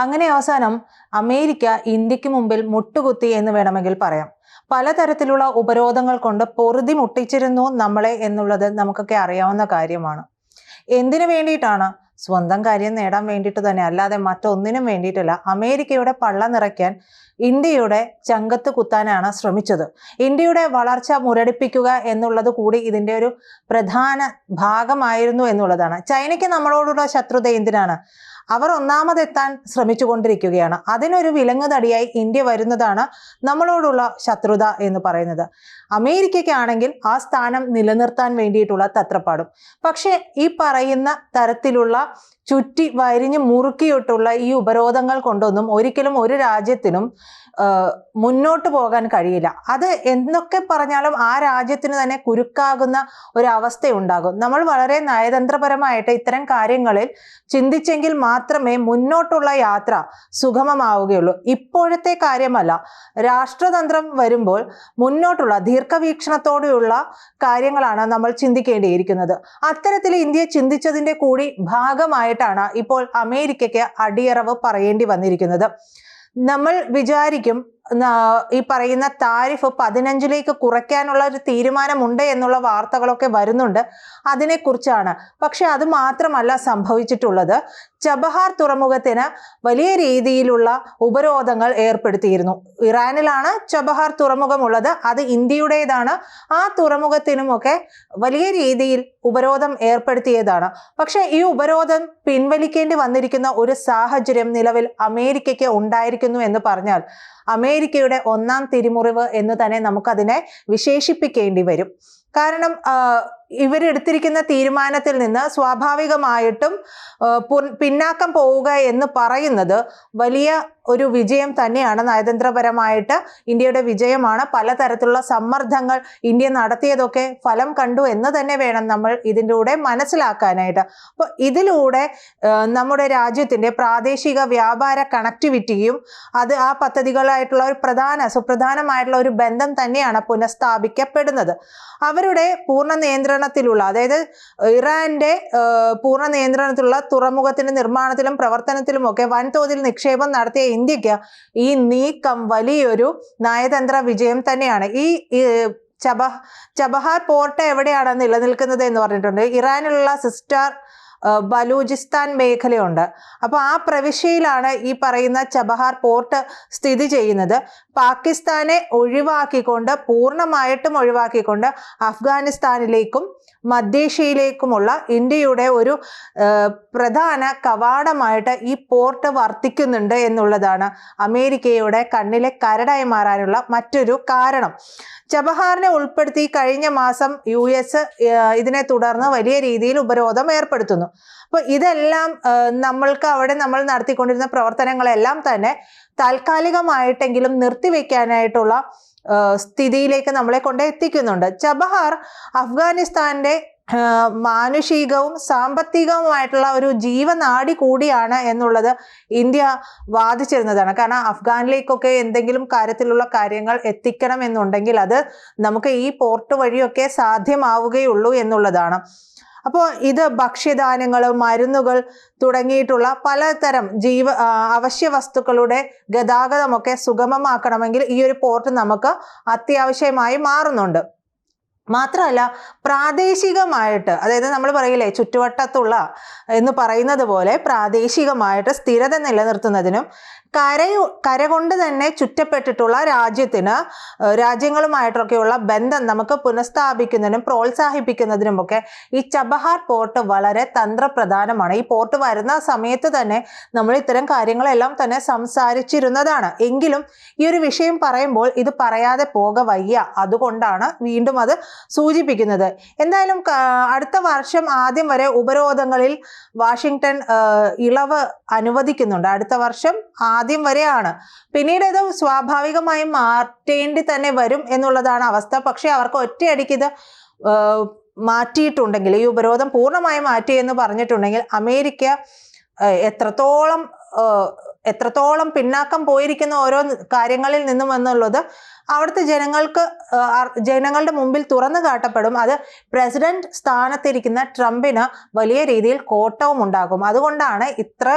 അങ്ങനെ അവസാനം അമേരിക്ക ഇന്ത്യക്ക് മുമ്പിൽ മുട്ടുകുത്തി എന്ന് വേണമെങ്കിൽ പറയാം. പലതരത്തിലുള്ള ഉപരോധങ്ങൾ കൊണ്ട് പൊറുതി മുട്ടിച്ചിരുന്നു നമ്മളെ എന്നുള്ളത് നമുക്കൊക്കെ അറിയാവുന്ന കാര്യമാണ്. എന്തിനു വേണ്ടിയിട്ടാണ്? സ്വന്തം കാര്യം നേടാൻ വേണ്ടിയിട്ട് തന്നെ, അല്ലാതെ മറ്റൊന്നിനും വേണ്ടിയിട്ടല്ല. അമേരിക്കയുടെ പള്ള നിറയ്ക്കാൻ ഇന്ത്യയുടെ ചങ്കത്ത് കുത്താനാണ് ശ്രമിച്ചത്. ഇന്ത്യയുടെ വളർച്ച മുരടിപ്പിക്കുക എന്നുള്ളത് കൂടി ഇതിൻ്റെ ഒരു പ്രധാന ഭാഗമായിരുന്നു എന്നുള്ളതാണ്. ചൈനയ്ക്ക് നമ്മളോടുള്ള ശത്രുത എന്തിനാണ്? അവർ ഒന്നാമതെത്താൻ ശ്രമിച്ചുകൊണ്ടിരിക്കുകയാണ്. അതിനൊരു വിലങ്ങുതടിയായി ഇന്ത്യ വരുന്നതാണ് നമ്മളോടുള്ള ശത്രുത എന്ന് പറയുന്നത്. അമേരിക്കയ്ക്കാണെങ്കിൽ ആ സ്ഥാനം നിലനിർത്താൻ വേണ്ടിയിട്ടുള്ള തത്രപ്പാടും. പക്ഷെ ഈ പറയുന്ന തരത്തിലുള്ള ചുറ്റി വരിഞ്ഞ് മുറുക്കിയിട്ടുള്ള ഈ ഉപരോധങ്ങൾ കൊണ്ടൊന്നും ഒരിക്കലും ഒരു രാജ്യത്തിനും മുന്നോട്ട് പോകാൻ കഴിയില്ല. അത് എന്തൊക്കെ പറഞ്ഞാലും ആ രാജ്യത്തിന് തന്നെ കുരുക്കാകുന്ന ഒരു അവസ്ഥയുണ്ടാകും. നമ്മൾ വളരെ നയതന്ത്രപരമായിട്ട് ഇത്തരം കാര്യങ്ങളിൽ ചിന്തിച്ചെങ്കിൽ മാത്രമേ മുന്നോട്ടുള്ള യാത്ര സുഗമമാവുകയുള്ളൂ. ഇപ്പോഴത്തെ കാര്യമല്ല, രാഷ്ട്രതന്ത്രം വരുമ്പോൾ മുന്നോട്ടുള്ള ദീർഘവീക്ഷണത്തോടെയുള്ള കാര്യങ്ങളാണ് നമ്മൾ ചിന്തിക്കേണ്ടിയിരിക്കുന്നത്. അത്തരത്തിൽ ഇന്ത്യ ചിന്തിച്ചതിൻ്റെ കൂടി ഭാഗമായിട്ടാണ് ഇപ്പോൾ അമേരിക്കയ്ക്ക് അടിയറവ് പറയേണ്ടി വന്നിരിക്കുന്നത്. നമ്മൾ വിചാരിക്കും ഈ പറയുന്ന താരിഫ് 15ലേക്ക് കുറയ്ക്കാനുള്ള ഒരു തീരുമാനമുണ്ട് എന്നുള്ള വാർത്തകളൊക്കെ വരുന്നുണ്ട്. അതിനെക്കുറിച്ചാണ്. പക്ഷെ അത് മാത്രമല്ല സംഭവിച്ചിട്ടുള്ളത്. ചബഹാർ തുറമുഖത്തിന് വലിയ രീതിയിലുള്ള ഉപരോധങ്ങൾ ഏർപ്പെടുത്തിയിരുന്നു. ഇറാനിലാണ് ചബഹാർ തുറമുഖമുള്ളത്. അത് ഇന്ത്യയുടേതാണ്. ആ തുറമുഖത്തിനുമൊക്കെ വലിയ രീതിയിൽ ഉപരോധം ഏർപ്പെടുത്തിയതാണ്. പക്ഷെ ഈ ഉപരോധം പിൻവലിക്കേണ്ടി വന്നിരിക്കുന്ന ഒരു സാഹചര്യം നിലവിൽ അമേരിക്കയ്ക്ക് ഉണ്ടായിരിക്കുന്നു എന്ന് പറഞ്ഞാൽ അമേരിക്കയുടെ ഒന്നാം തിരിമുറിവ് എന്ന് തന്നെ നമുക്കതിനെ വിശേഷിപ്പിക്കേണ്ടി വരും. കാരണം ഇവരെടുത്തിരിക്കുന്ന തീരുമാനത്തിൽ നിന്ന് സ്വാഭാവികമായിട്ടും പിന്നാക്കം പോവുക എന്ന് പറയുന്നത് വലിയ ഒരു വിജയം തന്നെയാണ്. നയതന്ത്രപരമായിട്ട് ഇന്ത്യയുടെ വിജയമാണ്. പലതരത്തിലുള്ള സമ്മർദ്ദങ്ങൾ ഇന്ത്യ നടത്തിയതൊക്കെ ഫലം കണ്ടു എന്ന് തന്നെ വേണം നമ്മൾ ഇതിലൂടെ മനസ്സിലാക്കാനായിട്ട്. അപ്പോൾ ഇതിലൂടെ നമ്മുടെ രാജ്യത്തിൻ്റെ പ്രാദേശിക വ്യാപാര കണക്ടിവിറ്റിയും അത് ആ പദ്ധതികളായിട്ടുള്ള ഒരു സുപ്രധാനമായിട്ടുള്ള ഒരു ബന്ധം തന്നെയാണ് പുനഃസ്ഥാപിക്കപ്പെടുന്നത്. അവരുടെ പൂർണ്ണ നിയന്ത്രണത്തിലുള്ള, അതായത് ഇറാന്റെ പൂർണ്ണ നിയന്ത്രണത്തിലുള്ള തുറമുഖത്തിന്റെ നിർമ്മാണത്തിലും പ്രവർത്തനത്തിലുമൊക്കെ വൻതോതിൽ നിക്ഷേപം നടത്തിയ ഇന്ത്യക്ക് ഈ നീക്കം വലിയൊരു നയതന്ത്ര വിജയം തന്നെയാണ്. ഈ ചബഹാർ പോർട്ട് എവിടെയാണ് നിലനിൽക്കുന്നത് എന്ന് പറഞ്ഞിട്ടുണ്ട്. ഇറാനിലുള്ള സിസ്റ്റാർ ബലൂചിസ്ഥാൻ മേഖലയുണ്ട്. അപ്പോൾ ആ പ്രവിശ്യയിലാണ് ഈ പറയുന്ന ചബഹാർ പോർട്ട് സ്ഥിതി ചെയ്യുന്നത്. പാകിസ്ഥാനെ പൂർണ്ണമായിട്ടും ഒഴിവാക്കിക്കൊണ്ട് അഫ്ഗാനിസ്ഥാനിലേക്കും മധ്യേഷ്യയിലേക്കുമുള്ള ഇന്ത്യയുടെ ഒരു പ്രധാന കവാടമായിട്ട് ഈ പോർട്ട് വർത്തിക്കുന്നുണ്ട് എന്നുള്ളതാണ് അമേരിക്കയുടെ കണ്ണിലെ കരടായി മാറാനുള്ള മറ്റൊരു കാരണം. ചബഹാറിനെ ഉൾപ്പെടുത്തി കഴിഞ്ഞ മാസം US ഇതിനെ തുടർന്ന് വലിയ രീതിയിൽ ഉപരോധം ഏർപ്പെടുത്തുന്നു. അപ്പോൾ ഇതെല്ലാം നമ്മൾ നടത്തിക്കൊണ്ടിരുന്ന പ്രവർത്തനങ്ങളെല്ലാം തന്നെ താൽക്കാലികമായിട്ടെങ്കിലും നിർത്തിവെക്കാനായിട്ടുള്ള സ്ഥിതിയിലേക്ക് നമ്മളെ കൊണ്ട് എത്തിക്കുന്നുണ്ട്. ചബഹാർ അഫ്ഗാനിസ്ഥാന്റെ മാനുഷികവും സാമ്പത്തികവുമായിട്ടുള്ള ഒരു ജീവനാഡി കൂടിയാണ് എന്നുള്ളത് ഇന്ത്യ വാദിച്ചിരുന്നതാണ്. കാരണം അഫ്ഗാനിലേക്കൊക്കെ എന്തെങ്കിലും കാര്യത്തിലുള്ള കാര്യങ്ങൾ എത്തിക്കണം എന്നുണ്ടെങ്കിൽ അത് നമുക്ക് ഈ പോർട്ട് വഴിയൊക്കെ സാധ്യമാവുകയുള്ളൂ എന്നുള്ളതാണ്. അപ്പോൾ ഇത് ഭക്ഷ്യധാന്യങ്ങൾ, മരുന്നുകൾ തുടങ്ങിയിട്ടുള്ള പലതരം അവശ്യ വസ്തുക്കളുടെ ഗതാഗതമൊക്കെ സുഗമമാക്കണമെങ്കിൽ ഈ ഒരു പോർട്ട് നമുക്ക് അത്യാവശ്യമായി മാറുന്നുണ്ട്. മാത്രമല്ല പ്രാദേശികമായിട്ട്, അതായത് നമ്മൾ പറയില്ലേ ചുറ്റുവട്ടത്തുള്ള എന്ന് പറയുന്നത് പോലെ പ്രാദേശികമായിട്ട് സ്ഥിരത നിലനിർത്തുന്നതിനും കര കൊണ്ട് തന്നെ ചുറ്റപ്പെട്ടിട്ടുള്ള രാജ്യങ്ങളുമായിട്ടൊക്കെയുള്ള ബന്ധം നമുക്ക് പുനഃസ്ഥാപിക്കുന്നതിനും പ്രോത്സാഹിപ്പിക്കുന്നതിനുമൊക്കെ ഈ ചബഹാർ പോർട്ട് വളരെ തന്ത്രപ്രധാനമാണ്. ഈ പോർട്ട് വരുന്ന സമയത്ത് തന്നെ നമ്മൾ ഇത്തരം കാര്യങ്ങളെല്ലാം തന്നെ സംസാരിച്ചിരുന്നതാണ്. എങ്കിലും ഈ ഒരു വിഷയം പറയുമ്പോൾ ഇത് പറയാതെ വയ്യ. അതുകൊണ്ടാണ് വീണ്ടും അത് സൂചിപ്പിക്കുന്നത്. എന്തായാലും അടുത്ത വർഷം ആദ്യം വരെ ഉപരോധങ്ങളിൽ വാഷിംഗ്ടൺ ഇളവ് അനുവദിക്കുന്നുണ്ട്. അടുത്ത വർഷം ആദ്യം വരെയാണ്. പിന്നീട് ഇത് സ്വാഭാവികമായും മാറ്റേണ്ടി തന്നെ വരും എന്നുള്ളതാണ് അവസ്ഥ. പക്ഷെ അവർക്ക് ഒറ്റയടിക്ക് ഇത് മാറ്റിയിട്ടുണ്ടെങ്കിൽ, ഈ ഉപരോധം പൂർണ്ണമായും മാറ്റി എന്ന് പറഞ്ഞിട്ടുണ്ടെങ്കിൽ അമേരിക്ക എത്രത്തോളം എത്രത്തോളം പിന്നാക്കം പോയിരിക്കുന്ന ഓരോ കാര്യങ്ങളിൽ നിന്നും എന്നുള്ളത് അവിടുത്തെ ജനങ്ങളുടെ മുമ്പിൽ തുറന്നു കാട്ടപ്പെടും. അത് പ്രസിഡന്റ് സ്ഥാനത്തിരിക്കുന്ന ട്രംപിന് വലിയ രീതിയിൽ കോട്ടവും ഉണ്ടാകും. അതുകൊണ്ടാണ് ഇത്ര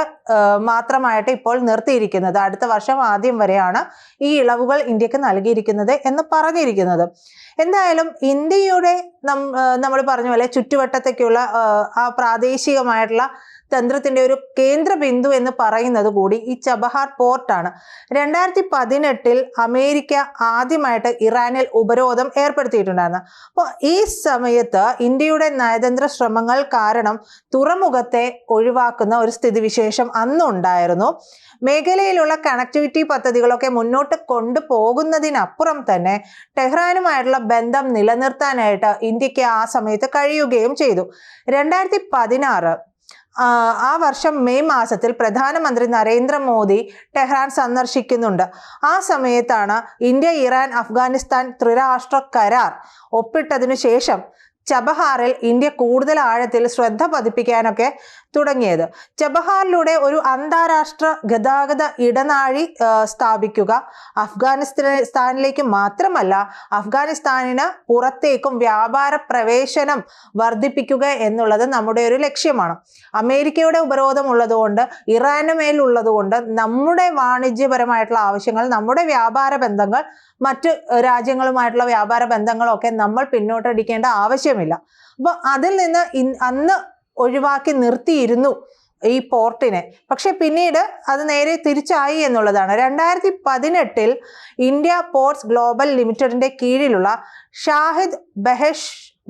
മാത്രമായിട്ട് ഇപ്പോൾ നിർത്തിയിരിക്കുന്നത്. അടുത്ത വർഷം ആദ്യം വരെയാണ് ഈ ഇളവുകൾ ഇന്ത്യക്ക് നൽകിയിരിക്കുന്നത് എന്ന് പറഞ്ഞിരിക്കുന്നത്. എന്തായാലും ഇന്ത്യയുടെ നമ്മൾ പറഞ്ഞ പോലെ ചുറ്റുവട്ടത്തേക്കുള്ള ആ പ്രാദേശികമായിട്ടുള്ള തന്ത്രത്തിന്റെ ഒരു കേന്ദ്ര ബിന്ദു എന്ന് പറയുന്നത് കൂടി ഈ ചബഹാർ പോർട്ടാണ്. 2018 അമേരിക്ക ആദ്യമായിട്ട് ഇറാനിൽ ഉപരോധം ഏർപ്പെടുത്തിയിട്ടുണ്ടായിരുന്നു. അപ്പോൾ ഈ സമയത്ത് ഇന്ത്യയുടെ നയതന്ത്ര ശ്രമങ്ങൾ കാരണം തുറമുഖത്തെ ഒഴിവാക്കുന്ന ഒരു സ്ഥിതിവിശേഷം അന്നുണ്ടായിരുന്നു. മേഖലയിലുള്ള കണക്ടിവിറ്റി പദ്ധതികളൊക്കെ മുന്നോട്ട് കൊണ്ടുപോകുന്നതിനപ്പുറം തന്നെ ടെഹ്റാനുമായിട്ടുള്ള ബന്ധം നിലനിർത്താനായിട്ട് ഇന്ത്യക്ക് ആ സമയത്ത് കഴിയുകയും ചെയ്തു. 2016 ആ വർഷം മെയ് മാസത്തിൽ പ്രധാനമന്ത്രി നരേന്ദ്രമോദി ടെഹ്റാൻ സന്ദർശിക്കുന്നുണ്ട്. ആ സമയത്താണ് ഇന്ത്യ, ഇറാൻ, അഫ്ഗാനിസ്ഥാൻ ത്രിരാഷ്ട്ര കരാർ ഒപ്പിട്ടതിനു ശേഷം ചബഹാറിൽ ഇന്ത്യ കൂടുതൽ ആഴത്തിൽ ശ്രദ്ധ പതിപ്പിക്കാനൊക്കെ തുടങ്ങിയത്. ചബഹാറിലൂടെ ഒരു അന്താരാഷ്ട്ര ഗതാഗത ഇടനാഴി സ്ഥാപിക്കുക, അഫ്ഗാനിസ്ഥാനിലേക്ക് മാത്രമല്ല അഫ്ഗാനിസ്ഥാനിന് പുറത്തേക്കും വ്യാപാര പ്രവേശനം വർദ്ധിപ്പിക്കുക എന്നുള്ളത് നമ്മുടെ ഒരു ലക്ഷ്യമാണ്. അമേരിക്കയുടെ ഉപരോധം ഉള്ളതുകൊണ്ട്, ഇറാന് മേലുള്ളതുകൊണ്ട് നമ്മുടെ വാണിജ്യപരമായിട്ടുള്ള ആവശ്യങ്ങൾ, നമ്മുടെ വ്യാപാര ബന്ധങ്ങൾ, മറ്റ് രാജ്യങ്ങളുമായിട്ടുള്ള വ്യാപാര ബന്ധങ്ങളൊക്കെ നമ്മൾ പിന്നോട്ടടിക്കേണ്ട ആവശ്യമില്ല. അപ്പൊ അതിൽ നിന്ന് അന്ന് ഒഴിവാക്കി നിർത്തിയിരുന്നു ഈ പോർട്ടിനെ. പക്ഷെ പിന്നീട് അത് നേരെ തിരിച്ചായി എന്നുള്ളതാണ്. 2018 ഇന്ത്യ പോർട്സ് ഗ്ലോബൽ ലിമിറ്റഡിന്റെ കീഴിലുള്ള ഷാഹിദ്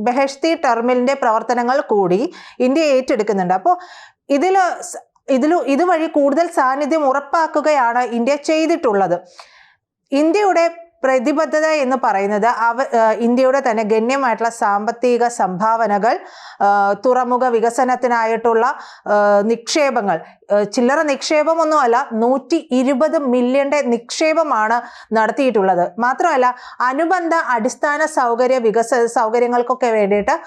ബെഹഷ്തി ടെർമിനലിന്റെ പ്രവർത്തനങ്ങൾ കൂടി ഇന്ത്യ ഏറ്റെടുക്കുന്നുണ്ട്. അപ്പോൾ ഇതുവഴി കൂടുതൽ സാന്നിധ്യം ഉറപ്പാക്കുകയാണ് ഇന്ത്യ ചെയ്തിട്ടുള്ളത്. ഇന്ത്യയുടെ പ്രതിബദ്ധത എന്ന് പറയുന്നത് ഇന്ത്യയുടെ തന്നെ ഗണ്യമായിട്ടുള്ള സാമ്പത്തിക സംഭാവനകൾ, തുറമുഖ വികസനത്തിനായിട്ടുള്ള നിക്ഷേപങ്ങൾ, ചില്ലറ നിക്ഷേപമൊന്നുമല്ല, 120 മില്യന്റെ നിക്ഷേപമാണ് നടത്തിയിട്ടുള്ളത്. മാത്രമല്ല അനുബന്ധ അടിസ്ഥാന സൗകര്യങ്ങൾക്കൊക്കെ വേണ്ടിയിട്ട്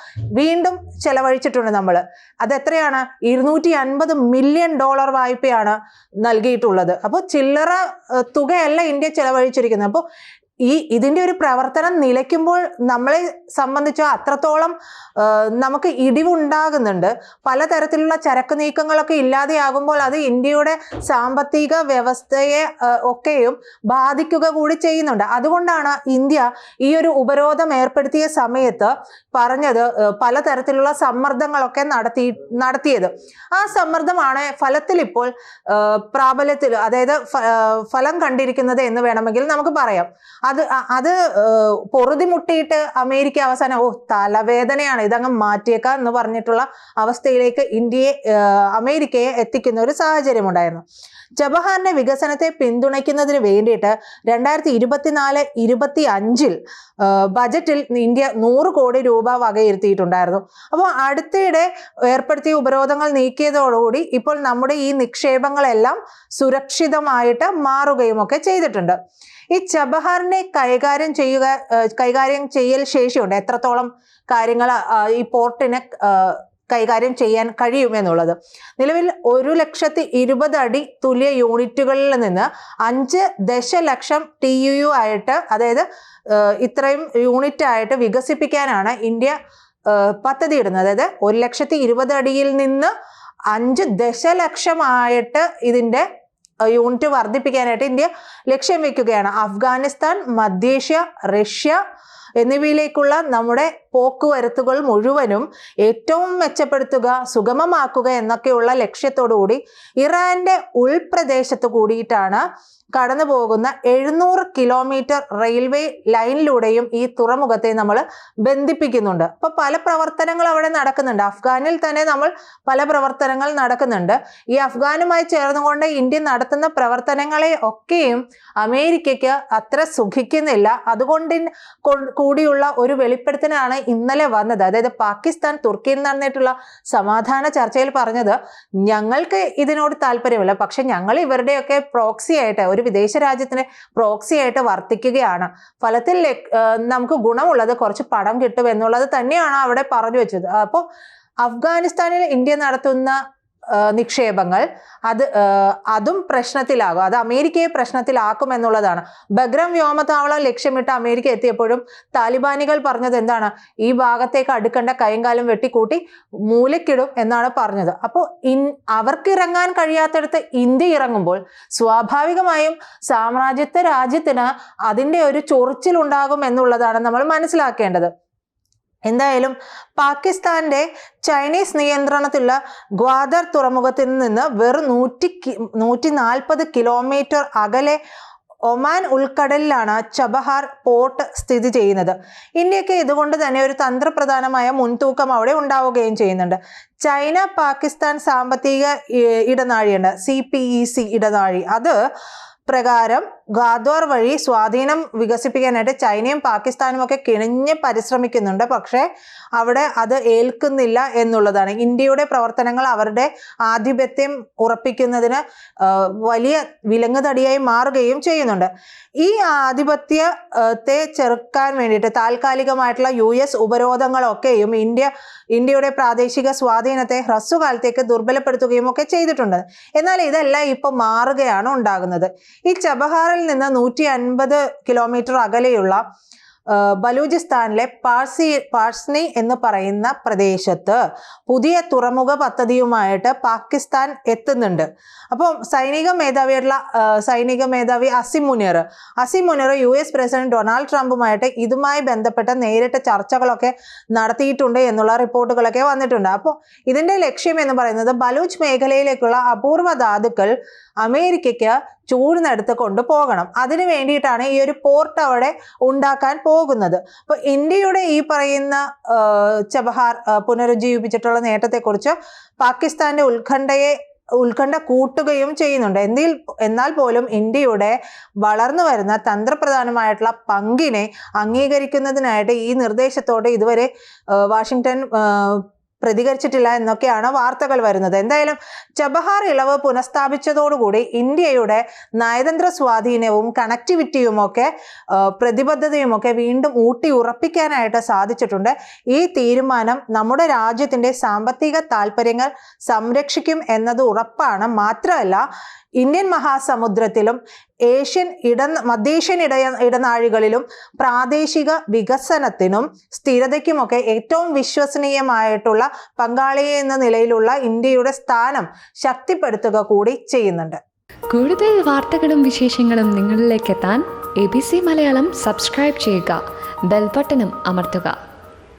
വീണ്ടും ചെലവഴിച്ചിട്ടുണ്ട് നമ്മൾ. അതെത്രയാണ്? $250 മില്യൺ വായ്പയാണ് നൽകിയിട്ടുള്ളത്. അപ്പോൾ ചില്ലറ തുകയല്ല ഇന്ത്യ ചെലവഴിച്ചിരിക്കുന്നത്. അപ്പോൾ ഇതിന്റെ ഒരു പ്രവർത്തനം നിലയ്ക്കുമ്പോൾ നമ്മളെ സംബന്ധിച്ച് അത്രത്തോളം നമുക്ക് ഇടിവുണ്ടാകുന്നുണ്ട്. പലതരത്തിലുള്ള ചരക്ക് നീക്കങ്ങളൊക്കെ ഇല്ലാതെയാകുമ്പോൾ അത് ഇന്ത്യയുടെ സാമ്പത്തിക വ്യവസ്ഥയെ ഒക്കെയും ബാധിക്കുക കൂടി ചെയ്യുന്നുണ്ട്. അതുകൊണ്ടാണ് ഇന്ത്യ ഈ ഒരു ഉപരോധം ഏർപ്പെടുത്തിയ സമയത്ത് പറഞ്ഞത് പലതരത്തിലുള്ള സമ്മർദ്ദങ്ങളൊക്കെ നടത്തിയത്. ആ സമ്മർദ്ദമാണ് ഫലത്തിൽ ഇപ്പോൾ പ്രാബല്യത്തിൽ, അതായത് ഫലം കണ്ടിരിക്കുന്നത് എന്ന് വേണമെങ്കിൽ നമുക്ക് പറയാം. അത് പൊറുതിമുട്ടിയിട്ട് അമേരിക്ക അവസാനം തലവേദനയാണ്, ഇതങ്ങ് മാറ്റിയേക്കാം എന്ന് പറഞ്ഞിട്ടുള്ള അവസ്ഥയിലേക്ക് അമേരിക്കയെ എത്തിക്കുന്ന ഒരു സാഹചര്യം ഉണ്ടായിരുന്നു. ചബഹാറിന്റെ വികസനത്തെ പിന്തുണയ്ക്കുന്നതിന് വേണ്ടിയിട്ട് 2024-25 ബജറ്റിൽ ഇന്ത്യ 100 കോടി രൂപ വകയിരുത്തിയിട്ടുണ്ടായിരുന്നു. അപ്പോൾ അടുത്തിടെ ഏർപ്പെടുത്തിയ ഉപരോധങ്ങൾ നീക്കിയതോടുകൂടി ഇപ്പോൾ നമ്മുടെ ഈ നിക്ഷേപങ്ങളെല്ലാം സുരക്ഷിതമായിട്ട് മാറുകയും ഒക്കെ ചെയ്തിട്ടുണ്ട്. ഈ ചബഹാറിനെ കൈകാര്യം ചെയ്യൽ ശേഷിയുണ്ട്. എത്രത്തോളം കാര്യങ്ങൾ ഈ പോർട്ടിന് കൈകാര്യം ചെയ്യാൻ കഴിയുമെന്നുള്ളത്. നിലവിൽ 1,20,000 അടി തുല്യ യൂണിറ്റുകളിൽ നിന്ന് 5 ദശലക്ഷം TEU ആയിട്ട്, അതായത് ഇത്രയും യൂണിറ്റ് ആയിട്ട് വികസിപ്പിക്കാനാണ് ഇന്ത്യ പദ്ധതി ഇടുന്നത്. അതായത് 1,20,000 അടിയിൽ നിന്ന് 5 ദശലക്ഷമായിട്ട് ഇതിന്റെ യൂണിറ്റ് വർദ്ധിപ്പിക്കാനായിട്ട് ഇന്ത്യ ലക്ഷ്യം വെക്കുകയാണ്. അഫ്ഗാനിസ്ഥാൻ, മധ്യേഷ്യ, റഷ്യ എന്നിവയിലേക്കുള്ള നമ്മുടെ പോക്കുവരത്തുകൾ മുഴുവനും ഏറ്റവും മെച്ചപ്പെടുത്തുക, സുഗമമാക്കുക എന്നൊക്കെയുള്ള ലക്ഷ്യത്തോടുകൂടി ഇറാന്റെ ഉൾപ്രദേശത്ത് കൂടിയിട്ടാണ് കടന്നു പോകുന്ന 700 കിലോമീറ്റർ റെയിൽവേ ലൈനിലൂടെയും ഈ തുറമുഖത്തെ നമ്മൾ ബന്ധിപ്പിക്കുന്നുണ്ട്. അപ്പൊ പല പ്രവർത്തനങ്ങൾ അവിടെ നടക്കുന്നുണ്ട്. അഫ്ഗാനിൽ തന്നെ നമ്മൾ പല പ്രവർത്തനങ്ങൾ നടക്കുന്നുണ്ട്. ഈ അഫ്ഗാനുമായി ചേർന്നുകൊണ്ട് ഇന്ത്യ നടത്തുന്ന പ്രവർത്തനങ്ങളെ ഒക്കെയും അമേരിക്കയ്ക്ക് അത്ര സുഖിക്കുന്നില്ല. അതുകൊണ്ട് കൂടിയുള്ള ഒരു വെളിപ്പെടുത്തലാണ് ഇന്നലെ വന്നത്. അതായത് പാകിസ്ഥാൻ തുർക്കിയിൽ നടന്നിട്ടുള്ള സമാധാന ചർച്ചയിൽ പറഞ്ഞത്, ഞങ്ങൾക്ക് ഇതിനോട് താല്പര്യമില്ല, പക്ഷെ ഞങ്ങൾ ഇവരുടെയൊക്കെ പ്രോക്സി ആയിട്ട്, ഒരു വിദേശ രാജ്യത്തിന് പ്രോക്സി ആയിട്ട് വർത്തിക്കുകയാണ്. ഫലത്തിൽ നമുക്ക് ഗുണമുള്ളത് കുറച്ച് പണം കിട്ടും എന്നുള്ളത് തന്നെയാണ് അവിടെ പറഞ്ഞു വെച്ചത്. അപ്പോൾ അഫ്ഗാനിസ്ഥാനിൽ ഇന്ത്യ നടത്തുന്ന നിക്ഷേപങ്ങൾ അതും പ്രശ്നത്തിലാകും. അത് അമേരിക്കയെ പ്രശ്നത്തിലാക്കും എന്നുള്ളതാണ്. ബഗ്രം വ്യോമതാവളം ലക്ഷ്യമിട്ട് അമേരിക്ക എത്തിയപ്പോഴും താലിബാനികൾ പറഞ്ഞത് എന്താണ്? ഈ ഭാഗത്തേക്ക് അടുക്കേണ്ട കൈയും കാലും വെട്ടിക്കൂട്ടി മൂലക്കിടും എന്നാണ് പറഞ്ഞത്. അപ്പോൾ അവർക്ക് ഇറങ്ങാൻ കഴിയാത്തടത്ത് ഇന്ത്യ ഇറങ്ങുമ്പോൾ സ്വാഭാവികമായും സാമ്രാജ്യത്വ രാജ്യത്തിന് അതിൻ്റെ ഒരു ചൊറിച്ചിലുണ്ടാകും എന്നുള്ളതാണ് നമ്മൾ മനസ്സിലാക്കേണ്ടത്. എന്തായാലും പാകിസ്ഥാന്റെ ചൈനീസ് നിയന്ത്രണത്തിലുള്ള ഗ്വാദർ തുറമുഖത്തിൽ നിന്ന് വെറും 140 കിലോമീറ്റർ അകലെ ഒമാൻ ഉൾക്കടലിലാണ് ചബഹാർ പോർട്ട് സ്ഥിതി ചെയ്യുന്നത്. ഇന്ത്യക്ക് ഇതുകൊണ്ട് തന്നെ ഒരു തന്ത്രപ്രധാനമായ മുൻതൂക്കം അവിടെ ഉണ്ടാവുകയും ചെയ്യുന്നുണ്ട്. ചൈന പാകിസ്ഥാൻ സാമ്പത്തിക ഇടനാഴിയുണ്ട്, CPEC ഇടനാഴി. അത് പ്രകാരം ഗ്വാദർ വഴി സ്വാധീനം വികസിപ്പിക്കാനായിട്ട് ചൈനയും പാകിസ്ഥാനും ഒക്കെ കിണഞ്ഞ് പരിശ്രമിക്കുന്നുണ്ട്. പക്ഷേ അവിടെ അത് ഏൽക്കുന്നില്ല എന്നുള്ളതാണ്. ഇന്ത്യയുടെ പ്രവർത്തനങ്ങൾ അവരുടെ ആധിപത്യം ഉറപ്പിക്കുന്നതിന് വലിയ വിലങ്ങുതടിയായി മാറുകയും ചെയ്യുന്നുണ്ട്. ഈ ആധിപത്യത്തെ ചെറുക്കാൻ വേണ്ടിയിട്ട് താൽക്കാലികമായിട്ടുള്ള US ഉപരോധങ്ങളൊക്കെയും ഇന്ത്യയുടെ പ്രാദേശിക സ്വാധീനത്തെ ഹ്രസ്വകാലത്തേക്ക് ദുർബലപ്പെടുത്തുകയും ഒക്കെ ചെയ്തിട്ടുണ്ട്. എന്നാൽ ഇതെല്ലാം ഇപ്പോൾ മാറുകയാണ് ഉണ്ടാകുന്നത്. ഈ ചബഹാറിൽ നിന്ന് 150 കിലോമീറ്റർ അകലെയുള്ള ബലൂചിസ്ഥാനിലെ പാഴ്സ്നി എന്ന് പറയുന്ന പ്രദേശത്ത് പുതിയ തുറമുഖ പദ്ധതിയുമായിട്ട് പാകിസ്ഥാൻ എത്തുന്നുണ്ട്. അപ്പം സൈനിക മേധാവി Asim Munir US president Donald ട്രംപുമായിട്ട് ഇതുമായി ബന്ധപ്പെട്ട നേരിട്ട് ചർച്ചകളൊക്കെ നടത്തിയിട്ടുണ്ട് എന്നുള്ള റിപ്പോർട്ടുകളൊക്കെ വന്നിട്ടുണ്ട്. അപ്പോൾ ഇതിന്റെ ലക്ഷ്യം എന്ന് പറയുന്നത് ബലൂച്ച് മേഖലയിലേക്കുള്ള അപൂർവ ധാതുക്കൾ അമേരിക്കയ്ക്ക് ചൂഴ്ന്നെടുത്ത് കൊണ്ടുപോകണം. അതിനു വേണ്ടിയിട്ടാണ് ഈ ഒരു പോർട്ട് അവിടെ ഉണ്ടാക്കാൻ പോകുന്നത്. അപ്പൊ ഇന്ത്യയുടെ ഈ പറയുന്ന ചബഹാർ പുനരുജ്ജീവിപ്പിച്ചിട്ടുള്ള നേട്ടത്തെക്കുറിച്ച് പാകിസ്ഥാന്റെ ഉത്കണ്ഠ കൂട്ടുകയും ചെയ്യുന്നുണ്ട്. എന്നാൽ പോലും ഇന്ത്യയുടെ വളർന്നു വരുന്ന തന്ത്രപ്രധാനമായിട്ടുള്ള പങ്കിനെ അംഗീകരിക്കുന്നതിനായിട്ട് ഈ നിർദ്ദേശത്തോട് ഇതുവരെ വാഷിംഗ്ടൺ പ്രതികരിച്ചിട്ടില്ല എന്നൊക്കെയാണ് വാർത്തകൾ വരുന്നത്. എന്തായാലും ചബഹാർ ഇളവ് പുനഃസ്ഥാപിച്ചതോടുകൂടി ഇന്ത്യയുടെ നയതന്ത്ര സ്വാധീനവും കണക്ടിവിറ്റിയും ഒക്കെ പ്രതിബദ്ധതയും ഒക്കെ വീണ്ടും ഊട്ടി ഉറപ്പിക്കാനായിട്ട് സാധിച്ചിട്ടുണ്ട്. ഈ തീരുമാനം നമ്മുടെ രാജ്യത്തിന്റെ സാമ്പത്തിക താല്പര്യങ്ങൾ സംരക്ഷിക്കും എന്നത് ഉറപ്പാണ്. മാത്രമല്ല ഇന്ത്യൻ മഹാസമുദ്രത്തിലും മധ്യേഷ്യൻ ഇടനാഴികളിലും പ്രാദേശിക വികസനത്തിനും സ്ഥിരതയ്ക്കുമൊക്കെ ഏറ്റവും വിശ്വസനീയമായിട്ടുള്ള പങ്കാളി എന്ന നിലയിലുള്ള ഇന്ത്യയുടെ സ്ഥാനം ശക്തിപ്പെടുത്തുക കൂടി ചെയ്യുന്നുണ്ട്. കൂടുതൽ വാർത്തകളും വിശേഷങ്ങളും നിങ്ങളിലേക്ക് എത്താൻ ABC മലയാളം സബ്സ്ക്രൈബ് ചെയ്യുക, ബെൽ ബട്ടണും അമർത്തുക.